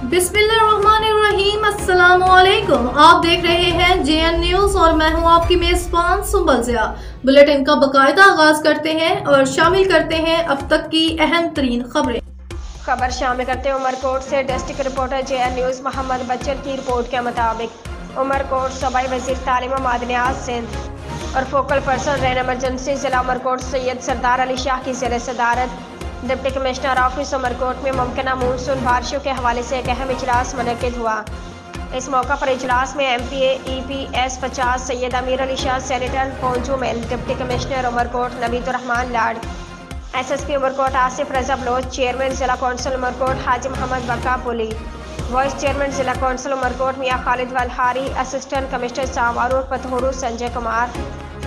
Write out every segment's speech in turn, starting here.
बिस्मिल्लाहिर्रहमानिर्रहीम, अस्सलामुअलैकुम। आप देख रहे हैं JN न्यूज़ और मैं हूं आपकी मेज़बान सुंबल ज़िया। बुलेटिन का बाकायदा आगाज करते हैं और शामिल करते हैं अब तक की अहम तरीन खबरें। खबर शामिल करते हैं उमरकोट से। District reporter JN news Mohammad Bachchan की रिपोर्ट के मुताबिक उमरकोट सूबाई वज़ीर तालीम मादनियात सिंध और फोकल पर्सन रेन एमरजेंसी ज़िला उमरकोट सैयद सरदार अली शाह की ज़ेर सदारत डिप्टी कमिश्नर ऑफिस उमरकोट में मुमकिना मानसून बारिशों के हवाले से एक अहम इजलास मुनक्किद हुआ। इस मौका पर इजलास में MPA EPS 50 Syed Amir Ali Shah, senator पौंजू मेल, deputy commissioner Umarkot Nabidurrehman Lad, SSP Umarkot Asif Raza Baloch, chairman ज़िला council Umarkot Haji Mohammad Bakka Puli, vice chairman ज़िला council Umarkot Mian Khalid Walhari, assistant commissioner सावारू पतहूरू संजय कुमार,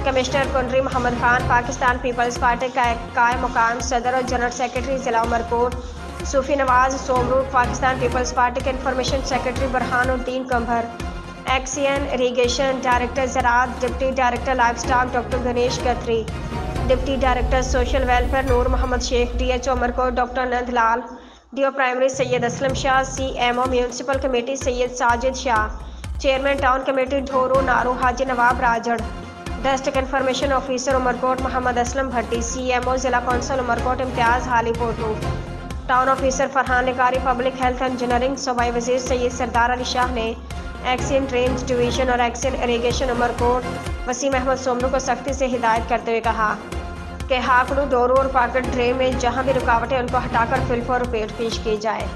कमिश्नर कुंडरी मोहम्मद खान, पाकिस्तान पीपल्स पार्टी का कायम मुकाम सदर और जनरल सेक्रेटरी ज़िला उमरकोट सूफी नवाज सोमरू, पाकिस्तान पीपल्स पार्टी के information secretary Burhanuddin Kambhar, XEN irrigation director ज़राअत, deputy director livestock doctor Ganesh Gathri, deputy director social welfare Noor Mohammad Shaikh, DHO Umarkot doctor Nandlal, DO primary Syed Aslam Shah, CMO municipal committee Syed Sajid Shah, chairman town committee Dhoro Naro Haji Nawab Rajar, district information officer Umarkot Mohammad Aslam Bhatti, CMO ज़िला council Umarkot Imtiaz Hali Potu, town officer Farhan Nikari, public health engineering सूबाई वज़ीर सैयद सरदार अली शाह ने एक्सियन drains division और एक्सियन irrigation Umarkot Wasim Ahmad Somru को सख्ती से हिदायत करते हुए कहा कि हाकड़ू, डोरू और पाकट ड्रेन में जहां भी रुकावटें उनको हटाकर फिल फॉर रिपेयर पेश की जाए।